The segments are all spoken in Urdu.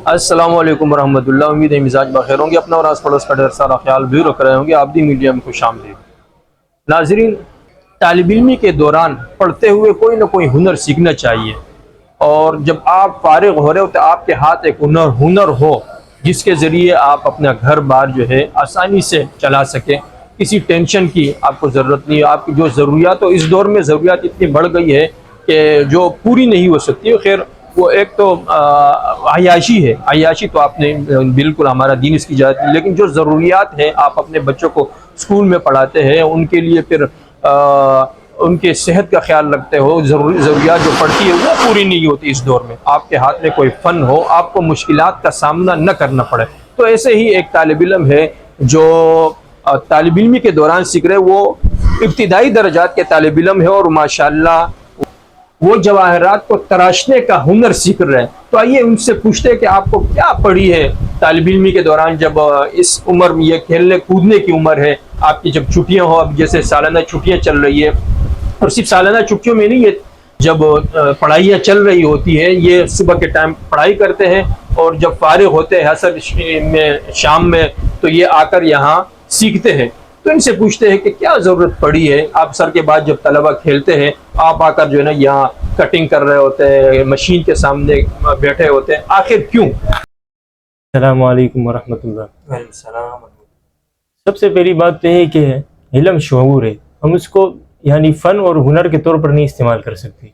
السلام علیکم ورحمۃ اللہ، امید ہے مزاج بخیر ہوں گے، اپنا اور آس پڑوس کا ڈھیر سارا خیال بھی رکھ رہے ہوں گے۔ آپ دی میڈیا میں خوش آمدید۔ ناظرین، طالب علمی کے دوران پڑھتے ہوئے کوئی نہ کوئی ہنر سیکھنا چاہیے، اور جب آپ فارغ ہو رہے ہو تو آپ کے ہاتھ ایک ہنر ہو جس کے ذریعے آپ اپنا گھر بار جو ہے آسانی سے چلا سکیں، کسی ٹینشن کی آپ کو ضرورت نہیں ہے۔ آپ کی جو ضروریات ہو، اس دور میں ضروریات اتنی بڑھ گئی ہے کہ جو پوری نہیں ہو سکتی۔ خیر، وہ ایک تو عیاشی ہے، عیاشی تو آپ نے بالکل، ہمارا دین اس کی اجازت نہیں، لیکن جو ضروریات ہیں، آپ اپنے بچوں کو اسکول میں پڑھاتے ہیں، ان کے لیے پھر ان کے صحت کا خیال رکھتے ہو، ضروریات جو پڑتی ہے وہ پوری نہیں ہوتی اس دور میں۔ آپ کے ہاتھ میں کوئی فن ہو، آپ کو مشکلات کا سامنا نہ کرنا پڑے، تو ایسے ہی ایک طالب علم ہے جو طالب علمی کے دوران سیکھ رہے، وہ ابتدائی درجات کے طالب علم ہے، اور ماشاءاللہ وہ جواہرات کو تراشنے کا ہنر سیکھ رہے ہیں۔ تو آئیے ان سے پوچھتے ہیں کہ آپ کو کیا پڑی ہے طالب علمی کے دوران، جب اس عمر میں یہ کھیلنے کودنے کی عمر ہے، آپ کی جب چھٹیاں ہو، اب جیسے سالانہ چھٹیاں چل رہی ہے، اور صرف سالانہ چھٹیوں میں نہیں، یہ جب پڑھائیاں چل رہی ہوتی ہے، یہ صبح کے ٹائم پڑھائی کرتے ہیں، اور جب فارغ ہوتے ہیں عصر میں، شام میں، تو یہ آ کر یہاں سیکھتے ہیں۔ تو ان سے پوچھتے ہیں کہ کیا ضرورت پڑی ہے، آپ سر کے بعد جب طلبہ کھیلتے ہیں، آپ آ کر جو ہے نا یہاں کٹنگ کر رہے ہوتے ہیں، مشین کے سامنے بیٹھے ہوتے ہیں، آخر کیوں؟ السلام علیکم ورحمۃ اللہ۔ وعلیکم السلام۔ سب سے پہلی بات تو یہ کہ علم شعور ہے، ہم اس کو یعنی فن اور ہنر کے طور پر نہیں استعمال کر سکتے۔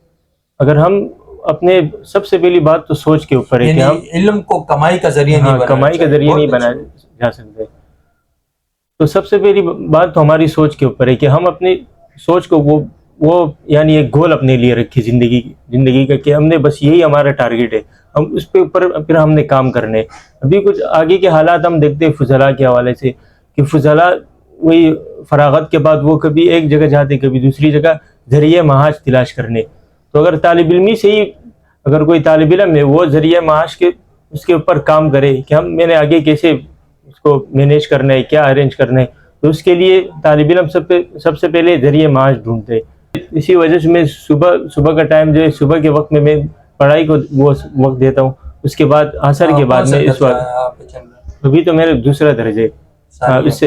اگر ہم اپنے سب سے پہلی بات تو سوچ کے اوپر ہے کہ ہم علم کو کمائی کا ذریعہ نہیں بنانا کمائی کا ذریعہ نہیں بنایا جا سکتے۔ تو سب سے پہلی بات تو ہماری سوچ کے اوپر ہے کہ ہم اپنی سوچ کو وہ یعنی ایک گول اپنے لیے رکھی زندگی کا، کہ ہم نے بس یہی ہمارا ٹارگیٹ ہے، ہم اس پہ اوپر پھر ہم نے کام کرنے۔ ابھی کچھ آگے کے حالات ہم دیکھتے ہیں فضلاء کے حوالے سے، کہ فضلاء وہی فراغت کے بعد وہ کبھی ایک جگہ جاتے، کبھی دوسری جگہ ذریعہ معاش تلاش کرنے۔ تو اگر طالب علمی سے ہی اگر کوئی طالب علم ہے، وہ ذریعہ معاش کے اس کے اوپر کام کرے کہ میں نے آگے کیسے اس کو مینیج کرنا ہے، کیا ارینج کرنا ہے، تو اس کے لیے طالب علم سب سے پہلے ذریعہ معاش ڈھونڈتے۔ اسی وجہ سے میں صبح کا ٹائم جو ہے، صبح کے وقت میں پڑھائی کو وہ وقت دیتا ہوں، اس کے بعد عصر کے بعد میں اس وقت ابھی تو میرے دوسرا درجے، اس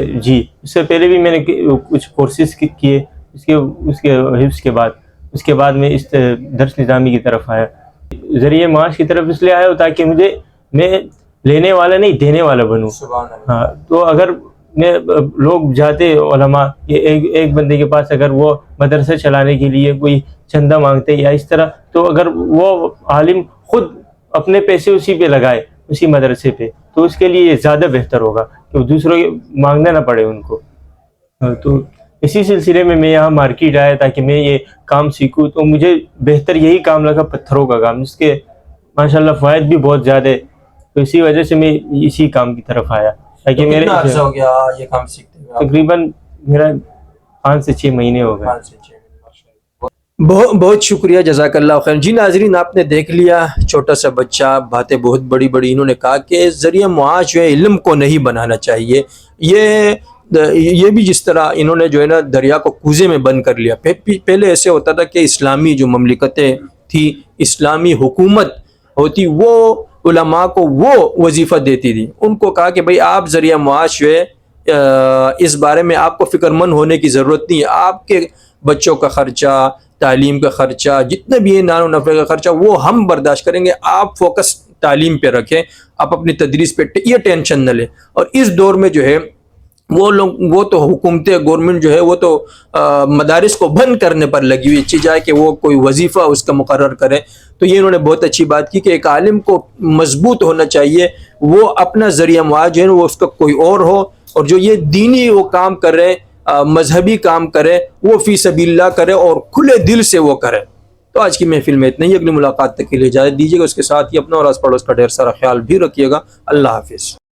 سے پہلے بھی میں نے کچھ کورسز کیے، اس کے حفظ کے بعد، اس کے بعد میں اس درس نظامی کی طرف آیا، ذریعہ معاش کی طرف اس لیے آیا تاکہ میں لینے والا نہیں، دینے والا بنوں۔ ہاں، تو اگر میں لوگ جاتے علماء، ایک بندے کے پاس اگر وہ مدرسہ چلانے کے لیے کوئی چندہ مانگتے یا اس طرح، تو اگر وہ عالم خود اپنے پیسے اسی پہ لگائے، اسی مدرسے پہ، تو اس کے لیے یہ زیادہ بہتر ہوگا کہ دوسروں کے مانگنا نہ پڑے ان کو۔ تو اسی سلسلے میں یہاں مارکیٹ آیا تاکہ میں یہ کام سیکھوں، تو مجھے بہتر یہی کام لگا، پتھروں کا کام، جس کے ماشاءاللہ فوائد بھی بہت زیادہ ہے۔ تو اسی وجہ سے میں اسی کام کی طرف آیا، تاکہ میرے عرصہ ہو گیا یہ کام سیکھتے ہوئے؟ تقریباً میرا 5 سے 6 مہینے ہو گئے۔ بہت شکریہ، جزاک اللہ خیر۔ جی ناظرین، آپ نے دیکھ لیا، چھوٹا سا بچہ، باتیں بہت بڑی بڑی انہوں نے کہا کہ ذریعہ معاش جو ہے علم کو نہیں بنانا چاہیے۔ یہ بھی جس طرح انہوں نے جو ہے نا دریا کو کوزے میں بند کر لیا۔ پہلے ایسے ہوتا تھا کہ اسلامی جو مملکتیں تھی، اسلامی حکومت ہوتی، وہ علماء کو وہ وظیفہ دیتی تھی، ان کو کہا کہ بھئی آپ ذریعہ معاش جو ہے اس بارے میں آپ کو فکر مند ہونے کی ضرورت نہیں ہے، آپ کے بچوں کا خرچہ، تعلیم کا خرچہ، جتنے بھی ہے نان و نفع کا خرچہ، وہ ہم برداشت کریں گے، آپ فوکس تعلیم پہ رکھیں، آپ اپنی تدریس پہ یہ ٹینشن نہ لیں۔ اور اس دور میں جو ہے وہ تو حکومتیں، گورنمنٹ جو ہے وہ تو مدارس کو بند کرنے پر لگی ہوئی، اچھی جائے کہ وہ کوئی وظیفہ اس کا مقرر کرے۔ تو یہ انہوں نے بہت اچھی بات کی کہ ایک عالم کو مضبوط ہونا چاہیے، وہ اپنا ذریعہ معاش جو ہے وہ اس کا کوئی اور ہو، اور جو یہ دینی وہ کام کرے، مذہبی کام کرے، وہ فی سبیل اللہ کرے اور کھلے دل سے وہ کرے۔ تو آج کی محفل میں اتنا ہی، اگلی ملاقات تک کے لیے اجازت دیجیے گا، اس کے ساتھ ہی اپنا اور آس پڑوس کا ڈھیر سارا خیال بھی رکھیے گا۔ اللہ حافظ۔